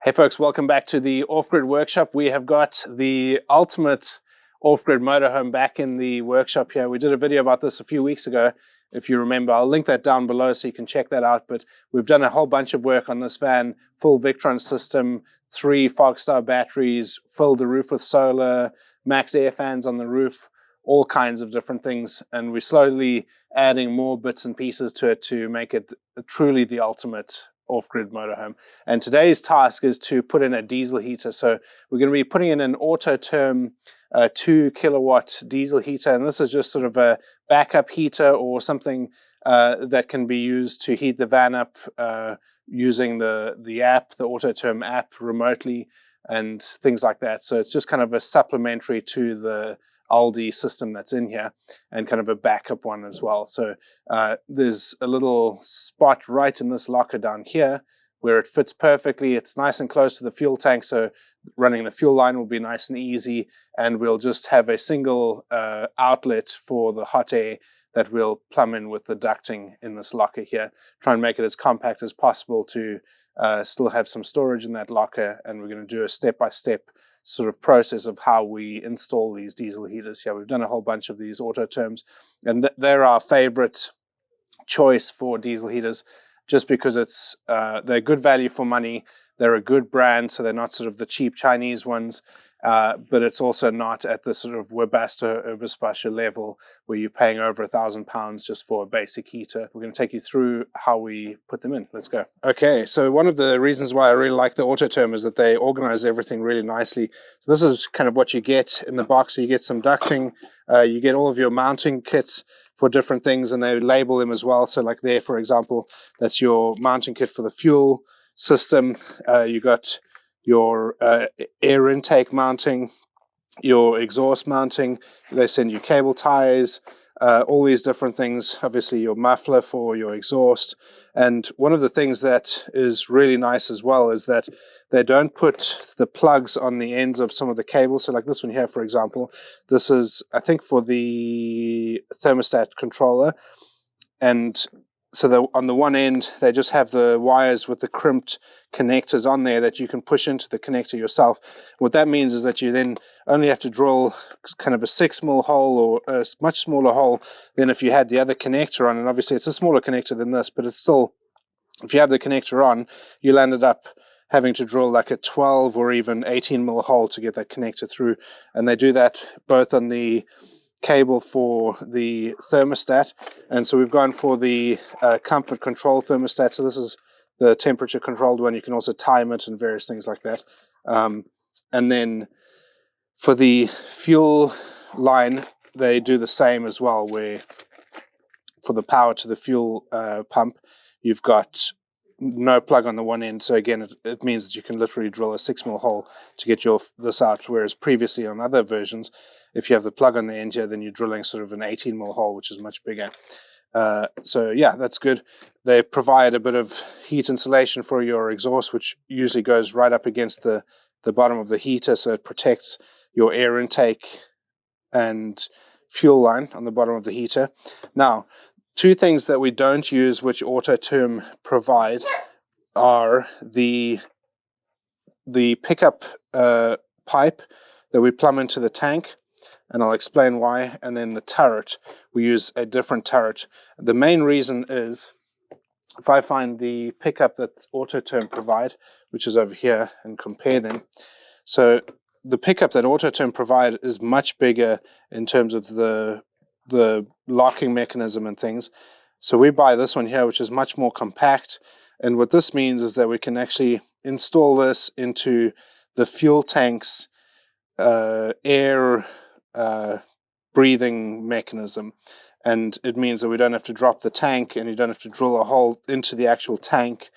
Hey folks, welcome back to the Offgrid workshop. We have got the ultimate Offgrid motorhome back in the workshop here. We did a video about this a few weeks ago, if you remember. I'll link that down below so you can check that out. But we've done a whole bunch of work on this van, full Victron system, 3 Fogstar batteries, filled the roof with solar, max air fans on the roof, all kinds of different things. And we're slowly adding more bits and pieces to it to make it truly the ultimate off-grid motorhome. And today's task is to put in a diesel heater. So we're going to be putting in an Autoterm 2 kilowatt diesel heater, and this is just sort of a backup heater or something that can be used to heat the van up using the app, the Autoterm app, remotely and things like that. So it's just kind of a supplementary to the Aldi system that's in here, and kind of a backup one as well. So there's a little spot right in this locker down here where it fits perfectly. It's nice and close to the fuel tank, so running the fuel line will be nice and easy, and we'll just have a single outlet for the hot air that we'll plumb in with the ducting in this locker here. Try and make it as compact as possible to still have some storage in that locker, and we're going to do a step-by-step sort of process of how we install these diesel heaters here. We've done a whole bunch of these Autoterms, and they're our favorite choice for diesel heaters, just because it's they're good value for money. They're a good brand, so they're not sort of the cheap Chinese ones, but it's also not at the sort of Webasto Oberspeicher level where you're paying over £1,000 just for a basic heater. We're going to take you through how we put them in. Let's go. Okay, so one of the reasons why I really like the Autoterm is that they organize everything really nicely. So this is kind of what you get in the box. So you get some ducting, you get all of your mounting kits for different things, and they label them as well. So like there, for example, that's your mounting kit for the fuel system. You got your air intake mounting, your exhaust mounting. They send you cable ties, all these different things. Obviously your muffler for your exhaust. And one of the things that is really nice as well is that they don't put the plugs on the ends of some of the cables. So like this one here, for example, this is, I think, for the thermostat controller. And so on the one end, they just have the wires with the crimped connectors on there that you can push into the connector yourself. What that means is that you then only have to drill kind of a 6mm hole, or a much smaller hole than if you had the other connector on. And obviously it's a smaller connector than this, but it's still, if you have the connector on, you'll end up having to drill like a 12 or even 18mm hole to get that connector through. And they do that both on the cable for the thermostat, and so we've gone for the comfort control thermostat. So this is the temperature controlled one. You can also time it and various things like that. And then for the fuel line, they do the same as well, where for the power to the fuel pump, you've got no plug on the one end. So again, it means that you can literally drill a 6mm hole to get this out, whereas previously on other versions, if you have the plug on the end here, then you're drilling sort of an 18mm hole, which is much bigger. So yeah, that's good. They provide a bit of heat insulation for your exhaust, which usually goes right up against the bottom of the heater, so it protects your air intake and fuel line on the bottom of the heater. Now, two things that we don't use, which Autoterm provide, are the pickup pipe that we plumb into the tank, and I'll explain why, and then the turret. We use a different turret. The main reason is, if I find the pickup that Autoterm provide, which is over here, and compare them. So the pickup that Autoterm provide is much bigger in terms of the locking mechanism and things. So we buy this one here, which is much more compact. And what this means is that we can actually install this into the fuel tank's air breathing mechanism. And it means that we don't have to drop the tank, and you don't have to drill a hole into the actual tank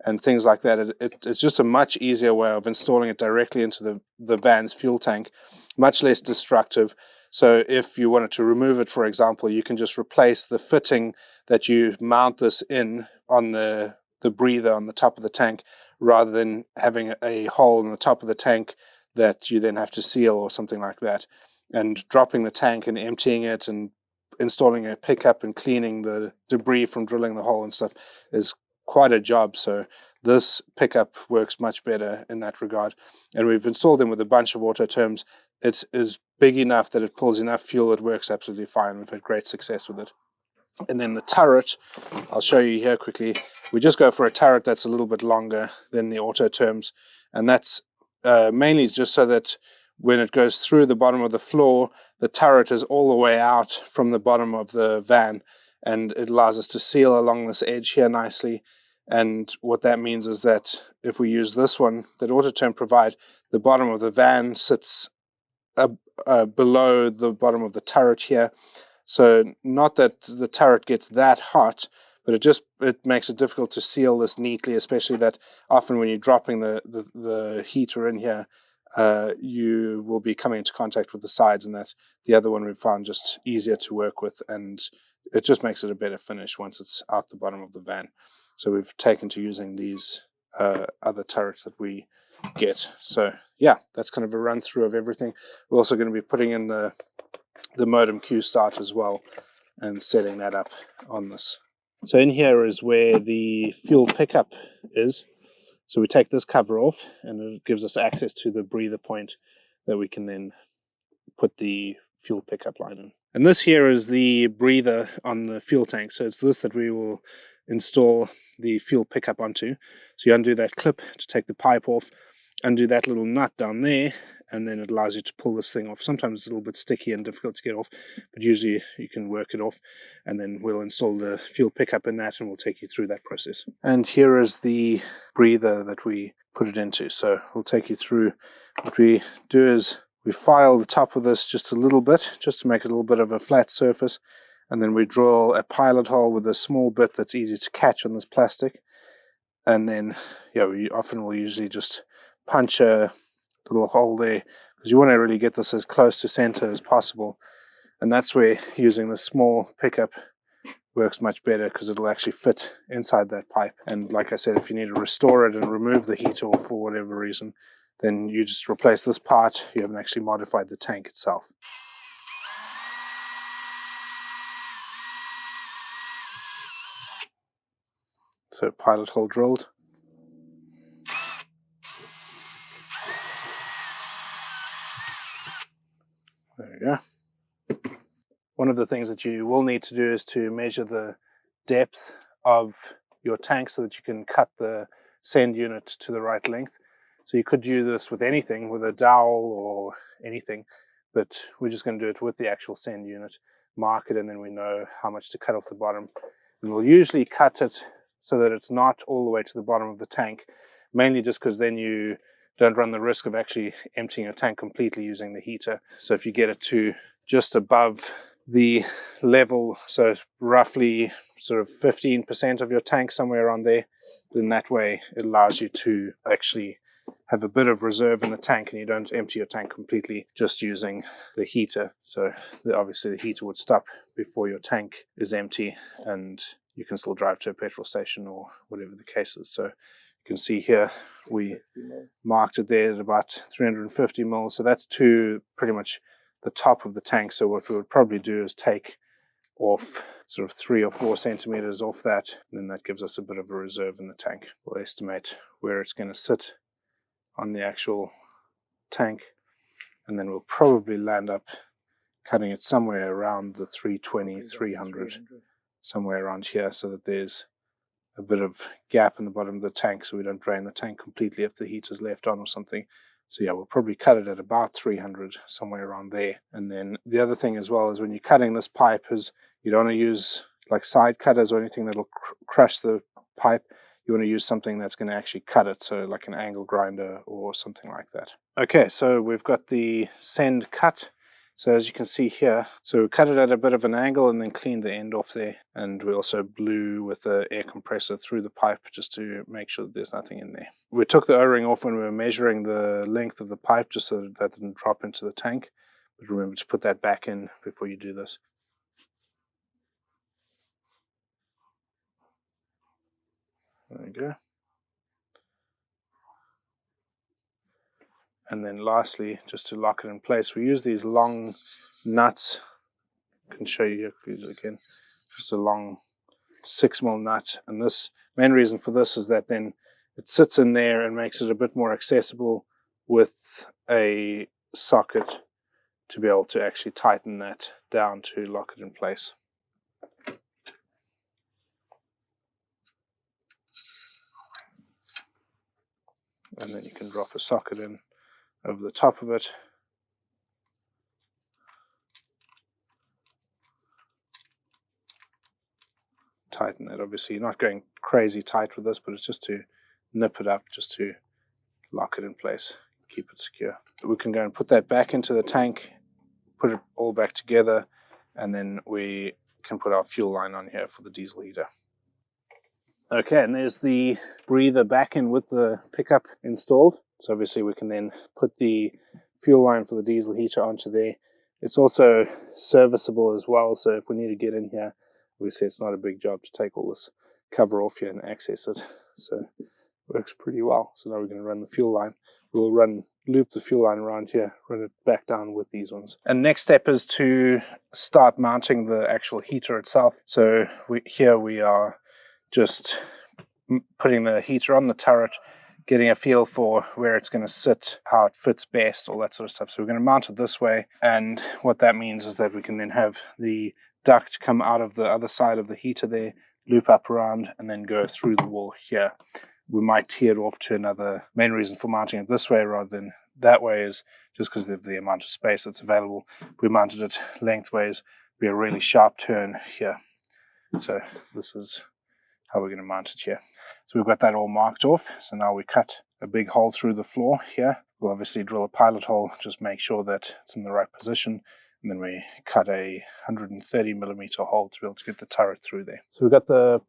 and things like that. It's just a much easier way of installing it directly into the van's fuel tank, much less destructive. So if you wanted to remove it, for example, you can just replace the fitting that you mount this in on the breather on the top of the tank, rather than having a hole in the top of the tank that you then have to seal or something like that. And dropping the tank and emptying it and installing a pickup and cleaning the debris from drilling the hole and stuff is quite a job. So this pickup works much better in that regard. And we've installed them with a bunch of Autoterms. It is big enough that it pulls enough fuel. It works absolutely fine. We've had great success with it. And then the turret, I'll show you here quickly. We just go for a turret that's a little bit longer than the Autoterms. And that's mainly just so that when it goes through the bottom of the floor, the turret is all the way out from the bottom of the van, and it allows us to seal along this edge here nicely. And what that means is that if we use this one that Autoterm provide, the bottom of the van sits below the bottom of the turret here. So not that the turret gets that hot, but it makes it difficult to seal this neatly, especially that often when you're dropping the heater in here, you will be coming into contact with the sides, and that the other one we found just easier to work with, and it just makes it a better finish once it's out the bottom of the van. So we've taken to using these other turrets that we get. So yeah, that's kind of a run through of everything. We're also going to be putting in the modem Q start as well and setting that up on this. So in here is where the fuel pickup is. So we take this cover off, and it gives us access to the breather point that we can then put the fuel pickup line in. And this here is the breather on the fuel tank. So it's this that we will install the fuel pickup onto. So you undo that clip to take the pipe off, undo that little nut down there, and then it allows you to pull this thing off. Sometimes it's a little bit sticky and difficult to get off, but usually you can work it off, and then we'll install the fuel pickup in that, and we'll take you through that process. And here is the breather that we put it into. So we'll take you through. What we do is we file the top of this just a little bit, just to make it a little bit of a flat surface, and then we drill a pilot hole with a small bit that's easy to catch on this plastic. And then, yeah, we often will usually just punch a little hole there, because you want to really get this as close to center as possible. And that's where using the small pickup works much better, because it'll actually fit inside that pipe. And like I said, if you need to restore it and remove the heater for whatever reason, then you just replace this part. You haven't actually modified the tank itself. So pilot hole drilled. There you go. One of the things that you will need to do is to measure the depth of your tank so that you can cut the send unit to the right length. So you could do this with anything, with a dowel or anything, but we're just going to do it with the actual send unit, mark it, and then we know how much to cut off the bottom. And we'll usually cut it so that it's not all the way to the bottom of the tank, mainly just because then you don't run the risk of actually emptying your tank completely using the heater. So if you get it to just above the level, so roughly sort of 15% of your tank, somewhere around there, then that way it allows you to actually have a bit of reserve in the tank, and you don't empty your tank completely just using the heater. So obviously the heater would stop before your tank is empty, and you can still drive to a petrol station or whatever the case is. So you can see here we marked it there at about 350 mils. So that's to pretty much the top of the tank. So what we would probably do is take off sort of 3 or 4 centimeters off that, and then that gives us a bit of a reserve in the tank. We'll estimate where it's going to sit on the actual tank, and then we'll probably land up cutting it somewhere around the 320, 300, somewhere around here, so that there's a bit of gap in the bottom of the tank so we don't drain the tank completely if the heater's left on or something. So yeah, we'll probably cut it at about 300, somewhere around there. And then the other thing as well is when you're cutting this pipe is you don't want to use like side cutters or anything that'll crush the pipe. You want to use something that's going to actually cut it, so like an angle grinder or something like that. Okay, so we've got the send cut. So as you can see here, so we cut it at a bit of an angle and then cleaned the end off there. And we also blew with the air compressor through the pipe just to make sure that there's nothing in there. We took the O-ring off when we were measuring the length of the pipe just so that didn't drop into the tank. But remember to put that back in before you do this. There we go. And then lastly, just to lock it in place, we use these long nuts. I can show you again. Just a long 6mm nut. And this main reason for this is that then it sits in there and makes it a bit more accessible with a socket to be able to actually tighten that down to lock it in place. And then you can drop a socket in over the top of it. Tighten that. Obviously, you're not going crazy tight with this, but it's just to nip it up, just to lock it in place, keep it secure. We can go and put that back into the tank, put it all back together, and then we can put our fuel line on here for the diesel heater. Okay, and there's the breather back in with the pickup installed. So obviously we can then put the fuel line for the diesel heater onto there. It's also serviceable as well, so if we need to get in here, obviously it's not a big job to take all this cover off here and access it. So it works pretty well. So now we're going to run the fuel line. We'll loop the fuel line around here, run it back down with these ones. And next step is to start mounting the actual heater itself. So here we are just putting the heater on the turret, getting a feel for where it's going to sit, how it fits best, all that sort of stuff. So we're going to mount it this way, and what that means is that we can then have the duct come out of the other side of the heater there, loop up around, and then go through the wall here. We might tee it off to another. Main reason for mounting it this way rather than that way is just because of the amount of space that's available. If we mounted it lengthways, it'd be a really sharp turn here. So this is how we're going to mount it here. So we've got that all marked off. So now we cut a big hole through the floor here. We'll obviously drill a pilot hole, just make sure that it's in the right position. And then we cut a 130mm hole to be able to get the turret through there. So we've got the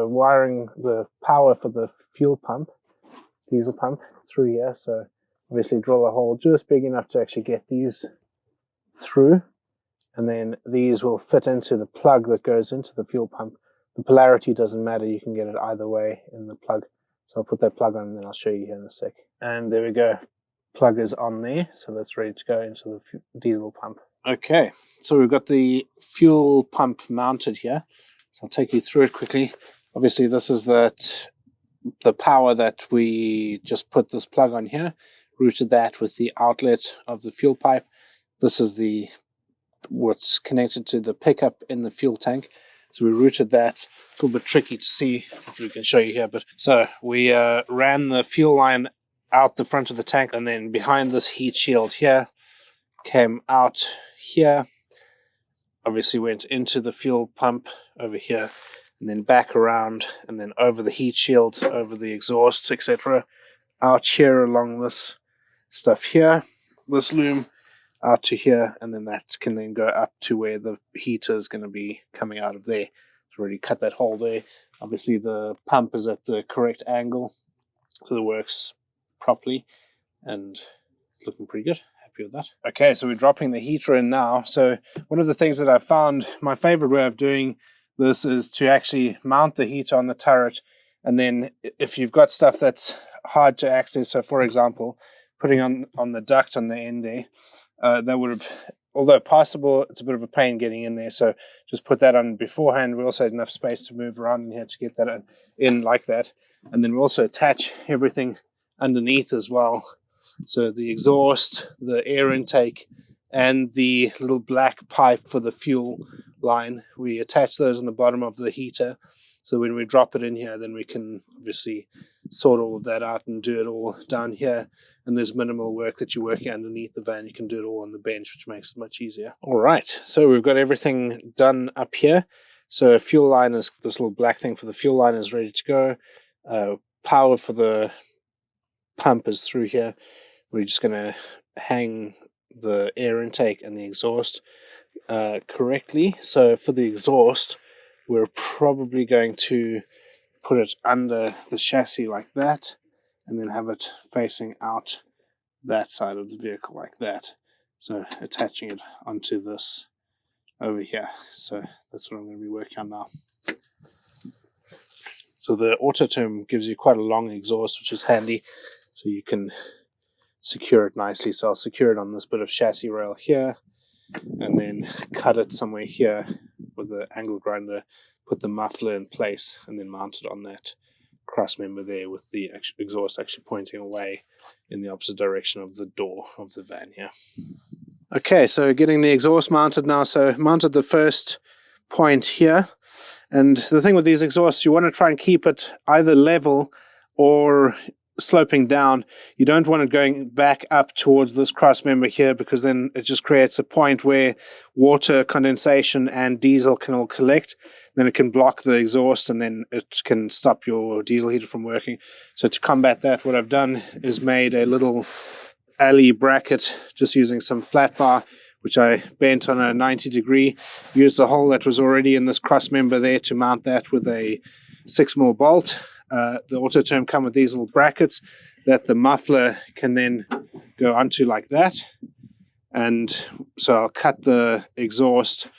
wiring, the power for the fuel pump, diesel pump through here. So obviously drill a hole just big enough to actually get these through. And then these will fit into the plug that goes into the fuel pump. The polarity doesn't matter, you can get it either way in the plug. So I'll put that plug on and then I'll show you here in a sec. And there we go. Plug is on there, so that's ready to go into the diesel pump. Okay, so we've got the fuel pump mounted here. So I'll take you through it quickly. Obviously this is the power that we just put this plug on here, routed that with the outlet of the fuel pipe. This is what's connected to the pickup in the fuel tank. So we routed that. A little bit tricky to see if we can show you here, but so we ran the fuel line out the front of the tank, and then behind this heat shield here, came out here, obviously went into the fuel pump over here, and then back around, and then over the heat shield, over the exhaust, etc. Out here along this stuff here, this loom, out to here, and then that can then go up to where the heater is going to be coming out of there. It's already cut that hole there. Obviously the pump is at the correct angle, so it works properly, and it's looking pretty good. Happy with that. Okay, so we're dropping the heater in now. So one of the things that I found, my favorite way of doing this is to actually mount the heater on the turret, and then if you've got stuff that's hard to access, so for example, putting on the duct on the end there, that would have, although possible, it's a bit of a pain getting in there, so just put that on beforehand. We also had enough space to move around in here to get that in like that, and then we also attach everything underneath as well. So the exhaust, the air intake, and the little black pipe for the fuel line, we attach those on the bottom of the heater. So when we drop it in here, then we can obviously sort all of that out and do it all down here. And there's minimal work that you're working underneath the van. You can do it all on the bench, which makes it much easier. All right, so we've got everything done up here. So fuel line is, this little black thing for the fuel line is ready to go. Power for the pump is through here. We're just going to hang the air intake and the exhaust correctly. So for the exhaust, we're probably going to put it under the chassis like that, and then have it facing out that side of the vehicle like that. So attaching it onto this over here. So that's what I'm going to be working on now. So the Autoterm gives you quite a long exhaust, which is handy, so you can secure it nicely. So I'll secure it on this bit of chassis rail here, and then cut it somewhere here with the angle grinder, put the muffler in place, and then mount it on that cross member there with the exhaust actually pointing away in the opposite direction of the door of the van here. Okay, so getting the exhaust mounted now. So mounted the first point here. And the thing with these exhausts, you want to try and keep it either level or sloping down. You don't want it going back up towards this cross member here, because then it just creates a point where water condensation and diesel can all collect. Then it can block the exhaust, and then it can stop your diesel heater from working. So to combat that, what I've done is made a little alley bracket just using some flat bar, which I bent on a 90 degree, used a hole that was already in this cross member there to mount that with a 6mm bolt. The Autoterm come with these little brackets that the muffler can then go onto like that. And so I'll cut the exhaust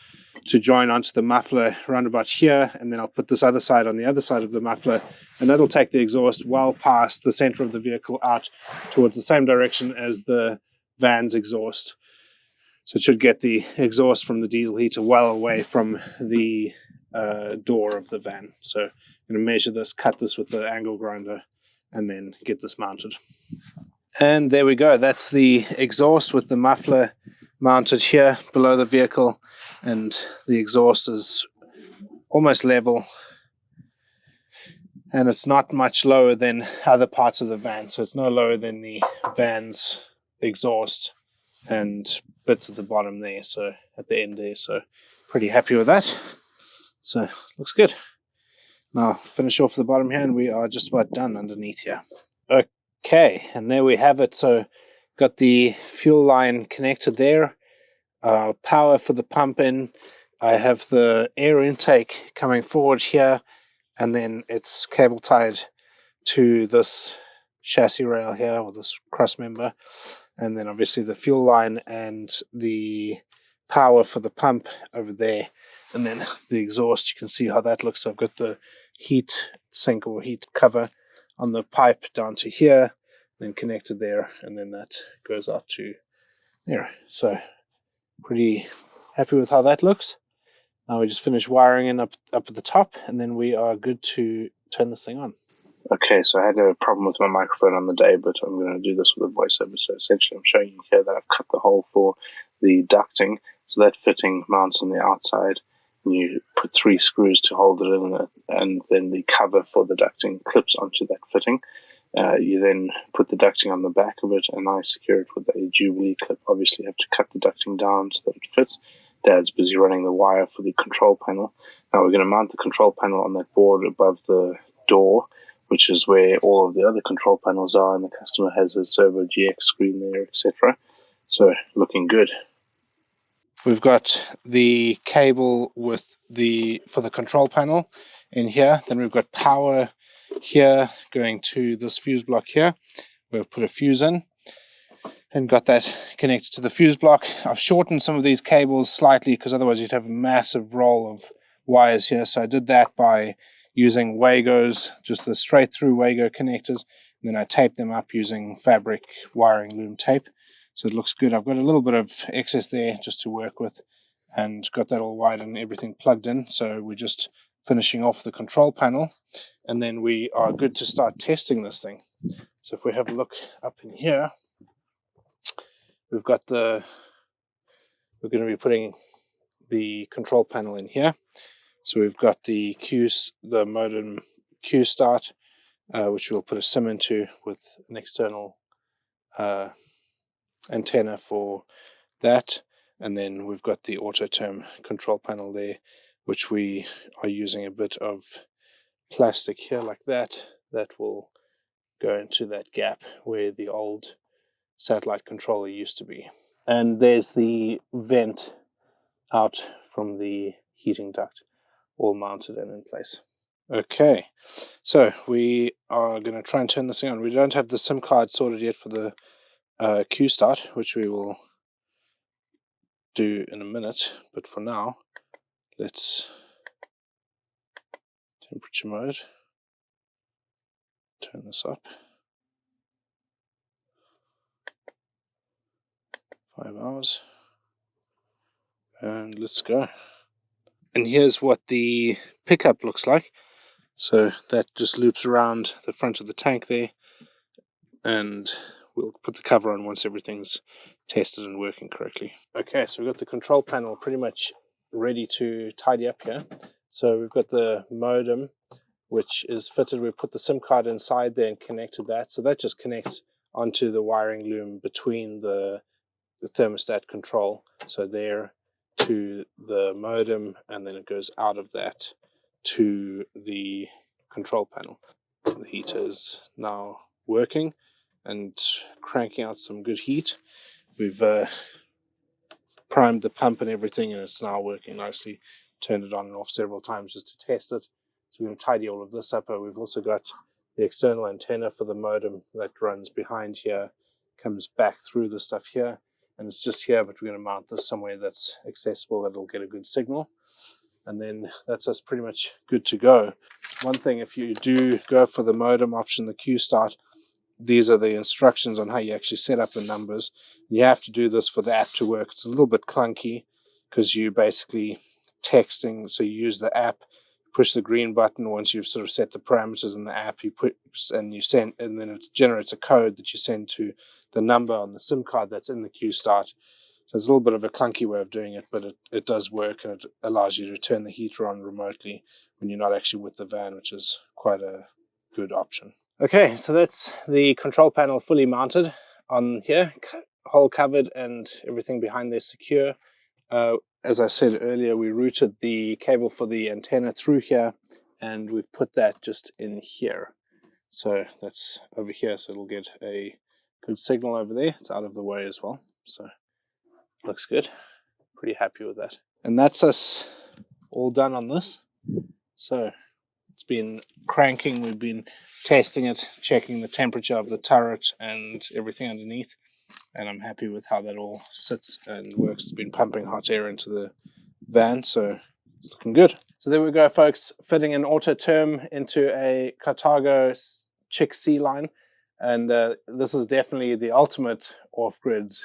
to join onto the muffler around about here, and then I'll put this other side on the other side of the muffler, and that'll take the exhaust well past the center of the vehicle out towards the same direction as the van's exhaust. So it should get the exhaust from the diesel heater well away from the door of the van. So I'm going to measure this, cut this with the angle grinder, and then get this mounted. And there we go. That's the exhaust with the muffler mounted here below the vehicle, and the exhaust is almost level, and it's not much lower than other parts of the van. So it's no lower than the van's exhaust and bits at the bottom there, so at the end there. So pretty happy with that. So looks good. Now finish off the bottom here, and we are just about done underneath here. Okay, and there we have it. So got the fuel line connected there, power for the pump in. I have the air intake coming forward here, and then it's cable tied to this chassis rail here, or this cross member. And then obviously the fuel line and the power for the pump over there. And then the exhaust, you can see how that looks. So I've got the heat sink or heat cover on the pipe down to here, then connected there, and then that goes out to there. So pretty happy with how that looks. Now we just finish wiring in up at the top, and then we are good to turn this thing on. Okay, so I had a problem with my microphone on the day, but I'm going to do this with a voiceover. So essentially I'm showing you here that I've cut the hole for the ducting. So that fitting mounts on the outside, and you put 3 screws to hold it in, and then the cover for the ducting clips onto that fitting. You then put the ducting on the back of it, and I secure it with a Jubilee clip. Obviously you have to cut the ducting down so that it fits. Dad's busy running the wire for the control panel. Now we're going to mount the control panel on that board above the door, which is where all of the other control panels are, and the customer has a servo GX screen there, etc. So looking good. We've got the cable with for the control panel in here. Then we've got power here going to this fuse block here. We've put a fuse in and got that connected to the fuse block. I've shortened some of these cables slightly because otherwise you'd have a massive roll of wires here. So I did that by using Wagos, just the straight through Wago connectors, and then I taped them up using fabric wiring loom tape. So it looks good. I've got a little bit of excess there just to work with, and got that all wired and everything plugged in. So we're just finishing off the control panel, and then we are good to start testing this thing. So if we have a look up in here, we've got we're going to be putting the control panel in here. So we've got the modem Q start, which we'll put a SIM into with an external antenna for that. And then we've got the Autoterm control panel there, which we are using a bit of plastic here like that will go into that gap where the old satellite controller used to be. And there's the vent out from the heating duct, all mounted and in place. Okay, so we are going to try and turn this thing on. We don't have the SIM card sorted yet for the Q start, which we will do in a minute, but for now let's temperature mode, turn this up, 5 hours, and let's go. And here's what the pickup looks like. So that just loops around the front of the tank there, and we'll put the cover on once everything's tested and working correctly. Okay, so we've got the control panel pretty much ready to tidy up here. So we've got the modem, which is fitted. We've put the SIM card inside there and connected that. So that just connects onto the wiring loom between the thermostat control. So there to the modem, and then it goes out of that to the control panel. The heater is now working and cranking out some good heat. We've primed the pump and everything, and it's now working nicely. Turned it on and off several times just to test it. So we're going to tidy all of this up. We've also got the external antenna for the modem that runs behind here, comes back through the stuff here, and it's just here, but we're going to mount this somewhere that's accessible, that'll get a good signal. And then that's us pretty much good to go. One thing, if you do go for the modem option, the Q start, these are the instructions on how you actually set up the numbers. You have to do this for the app to work. It's a little bit clunky because you basically texting, so you use the app, push the green button once you've sort of set the parameters in the app, you put and you send, and then it generates a code that you send to the number on the SIM card that's in the Q start. So it's a little bit of a clunky way of doing it, but it does work, and it allows you to turn the heater on remotely when you're not actually with the van, which is quite a good option. Okay, so that's the control panel fully mounted on here, hole covered and everything behind there secure. As I said earlier, we routed the cable for the antenna through here, and we've put that just in here. So that's over here, so it'll get a good signal over there. It's out of the way as well, so looks good. Pretty happy with that. And that's us all done on this. So it's been cranking, we've been testing it, checking the temperature of the turret and everything underneath. And I'm happy with how that all sits and works. It's been pumping hot air into the van, so it's looking good. So there we go, folks, fitting an Autoterm into a Carthago Chic C line. And this is definitely the ultimate off-grid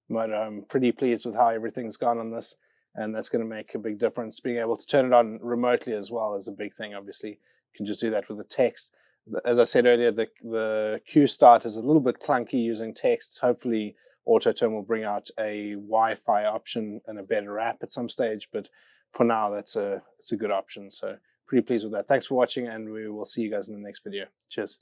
motor. I'm pretty pleased with how everything's gone on this, and that's going to make a big difference. Being able to turn it on remotely as well is a big thing. Obviously, you can just do that with the text. As I said earlier, the Q start is a little bit clunky using texts. Hopefully, Autoterm will bring out a Wi-Fi option and a better app at some stage. But for now, it's a good option. So pretty pleased with that. Thanks for watching, and we will see you guys in the next video. Cheers.